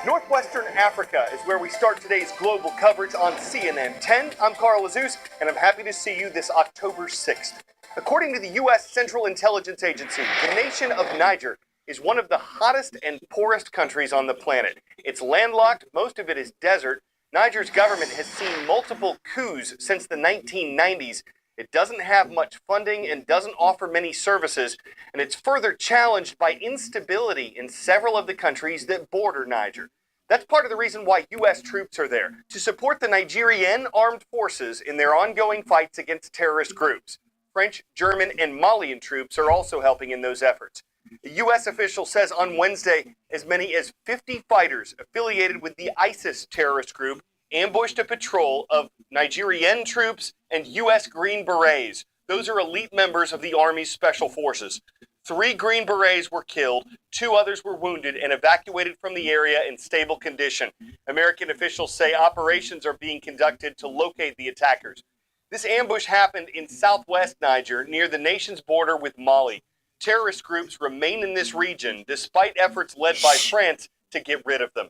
Northwestern Africa is where we start today's global coverage on CNN 10. I'm Carl Azus, and I'm happy to see you this October 6th. According to the U.S. Central Intelligence Agency, the nation of Niger is one of the hottest and poorest countries on the planet. It's landlocked, most of it is desert. Niger's government has seen multiple coups since the 1990s. It doesn't have much funding and doesn't offer many services, and it's further challenged by instability in several of the countries that border Niger. That's part of the reason why U.S. troops are there, to support the Nigerian armed forces in their ongoing fights against terrorist groups. French, German, and Malian troops are also helping in those efforts. The U.S. official says on Wednesday as many as 50 fighters affiliated with the ISIS terrorist group ambushed a patrol of Nigerian troops and U.S. Green Berets. Those are elite members of the Army's special forces. 3 Green Berets were killed, 2 others were wounded and evacuated from the area in stable condition. American officials say operations are being conducted to locate the attackers. This ambush happened in southwest Niger, near the nation's border with Mali. Terrorist groups remain in this region, despite efforts led by France to get rid of them.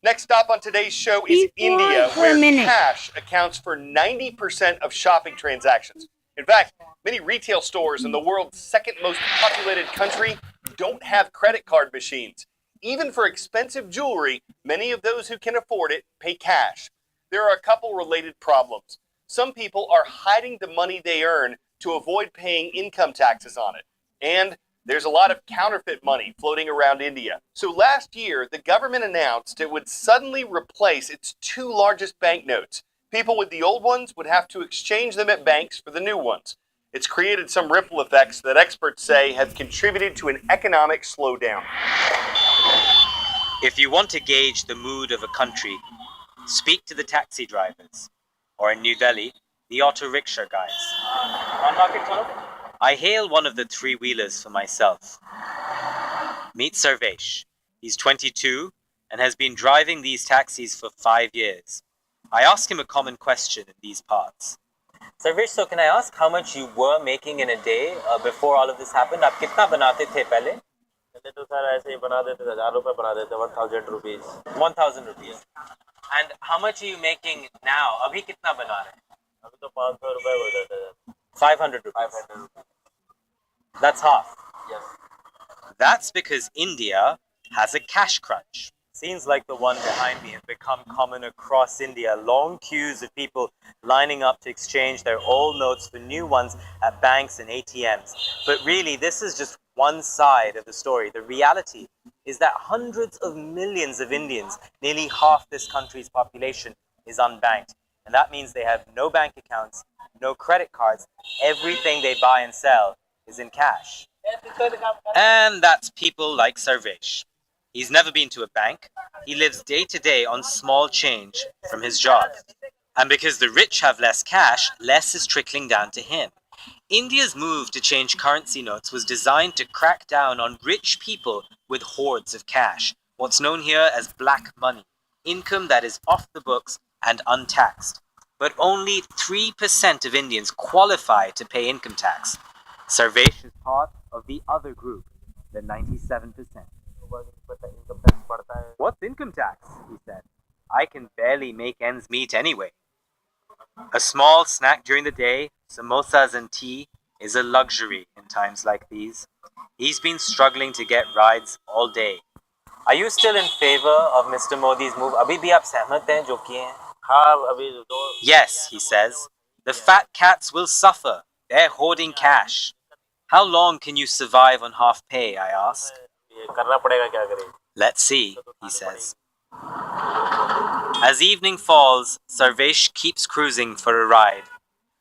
Next stop on today's show is India, where cash accounts for 90% of shopping transactions. In fact, many retail stores in the world's second most populated country don't have credit card machines. Even for expensive jewelry, many of those who can afford it pay cash. There are a couple related problems. Some people are hiding the money they earn to avoid paying income taxes on it. And there's a lot of counterfeit money floating around India. So last year, the government announced it would suddenly replace its 2 largest banknotes. People with the old ones would have to exchange them at banks for the new ones. It's created some ripple effects that experts say have contributed to an economic slowdown. If you want to gauge the mood of a country, speak to the taxi drivers, or in New Delhi, the auto rickshaw guys. I hail one of the 3-wheelers for myself. Meet Sarvesh. He's 22 and has been driving these taxis for 5 years. I ask him a common question in these parts. Sarvesh, so can I ask how much you were making in a day before all of this happened? आप कितना बनाते थे पहले? पहले तो sir ऐसे ही बना देते थे, 1000 रुपए बना देते, 1000 rupees. 1000 rupees. And how much are you making now? अभी कितना बना रहे हैं? अभी तो 500 रुपए हो जाते हैं. 500 rupees. 500 rupees. That's half. Yes. That's because India has a cash crunch. Scenes like the one behind me have become common across India. Long queues of people lining up to exchange their old notes for new ones at banks and ATMs. But really, this is just one side of the story. The reality is that hundreds of millions of Indians, nearly half this country's population, is unbanked. And that means they have no bank accounts, no credit cards. Everything they buy and sell is in cash. And that's people like Sarvesh. He's never been to a bank. He lives day to day on small change from his job. And because the rich have less cash, less is trickling down to him. India's move to change currency notes was designed to crack down on rich people with hoards of cash, what's known here as black money, income that is off the books and untaxed. But only 3% of Indians qualify to pay income tax. Sarvesh is part of the other group, the 97%. What's income tax? He said. I can barely make ends meet anyway. A small snack during the day, samosas and tea, is a luxury in times like these. He's been struggling to get rides all day. Are you still in favor of Mr. Modi's move? अभी भी आप सहमत हैं जो किए हैं? हाँ, अभी तो. Yes, he says. The fat cats will suffer. They're hoarding cash. How long can you survive on half pay, I ask. करना पड़ेगा, क्या करें? Let's see, he says. As evening falls, Sarvesh keeps cruising for a ride.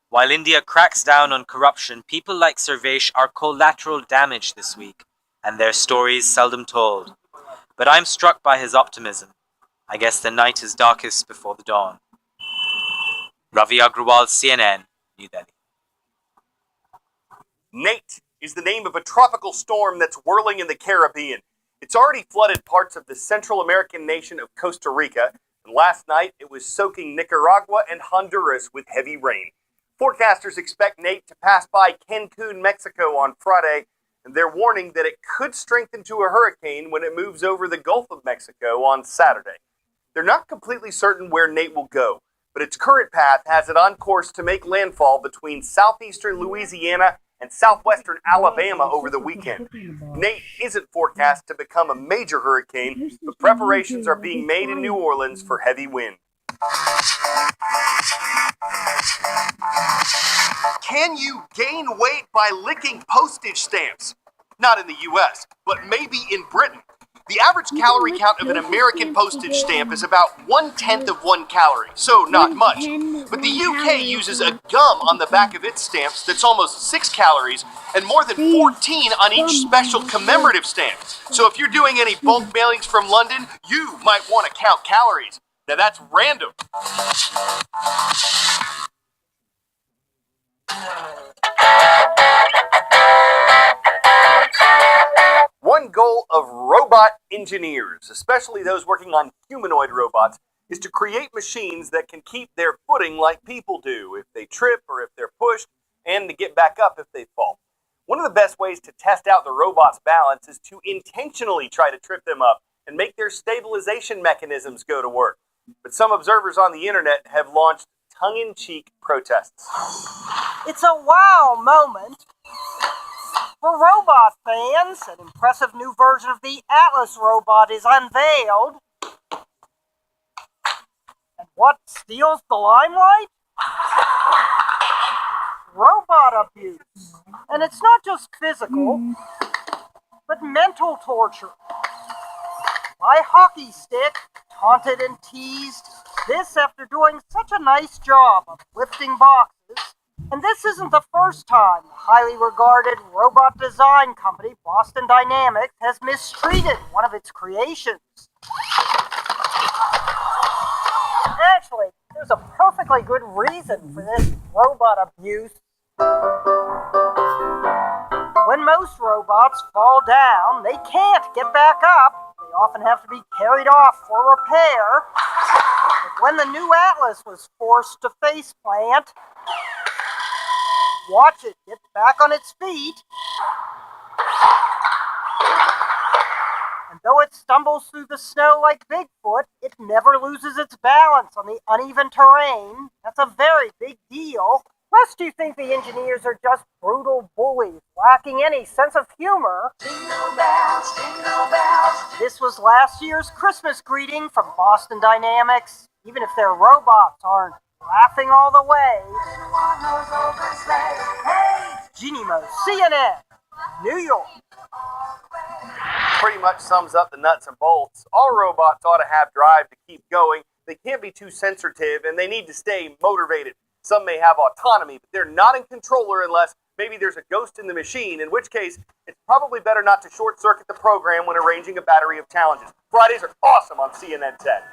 While India cracks down on corruption, people like Sarvesh are collateral damage this week, and their stories seldom told. But I'm struck by his optimism. I guess the night is darkest before the dawn. Ravi Agrawal, CNN, New Delhi. Nate is the name of a tropical storm that's whirling in the Caribbean. It's already flooded parts of the Central American nation of Costa Rica, and last night it was soaking Nicaragua and Honduras with heavy rain. Forecasters expect Nate to pass by Cancun, Mexico on Friday, and they're warning that it could strengthen to a hurricane when it moves over the Gulf of Mexico on Saturday. They're not completely certain where Nate will go, but its current path has it on course to make landfall between southeastern Louisiana and southwestern Alabama over the weekend. Nate isn't forecast to become a major hurricane, but preparations are being made in New Orleans for heavy wind. Can you gain weight by licking postage stamps? Not in the US, but maybe in Britain. The average calorie count of an American postage stamp is about 1/10 of 1 calorie, so not much. But the UK uses a gum on the back of its stamps that's almost 6 calories and more than 14 on each special commemorative stamp. So if you're doing any bulk mailings from London, you might want to count calories. Now that's random. One goal of robot engineers, especially those working on humanoid robots, is to create machines that can keep their footing like people do if they trip or if they're pushed, and to get back up if they fall. One of the best ways to test out the robot's balance is to intentionally try to trip them up and make their stabilization mechanisms go to work. But some observers on the internet have launched tongue-in-cheek protests. It's a wow moment for robot fans. An impressive new version of the Atlas robot is unveiled. And what steals the limelight? Robot abuse. And it's not just physical, but mental torture. My hockey stick, taunted and teased, this after doing such a nice job of lifting boxes. And this isn't the first time the highly regarded robot design company Boston Dynamics has mistreated one of its creations. Actually, there's a perfectly good reason for this robot abuse. When most robots fall down, they can't get back up. They often have to be carried off for repair. But when the new Atlas was forced to faceplant, watch it get back on its feet. And though it stumbles through the snow like Bigfoot, it never loses its balance on the uneven terrain. That's a very big deal. Lest you think the engineers are just brutal bullies, lacking any sense of humor. Jingle bells, jingle bells. This was last year's Christmas greeting from Boston Dynamics. Even if their robots aren't laughing all the way. Jeannie Mo, CNN, New York. Pretty much sums up the nuts and bolts. All robots ought to have drive to keep going. They can't be too sensitive, and they need to stay motivated. Some may have autonomy, but they're not in control unless maybe there's a ghost in the machine, in which case it's probably better not to short-circuit the program when arranging a battery of challenges. Fridays are awesome on CNN 10.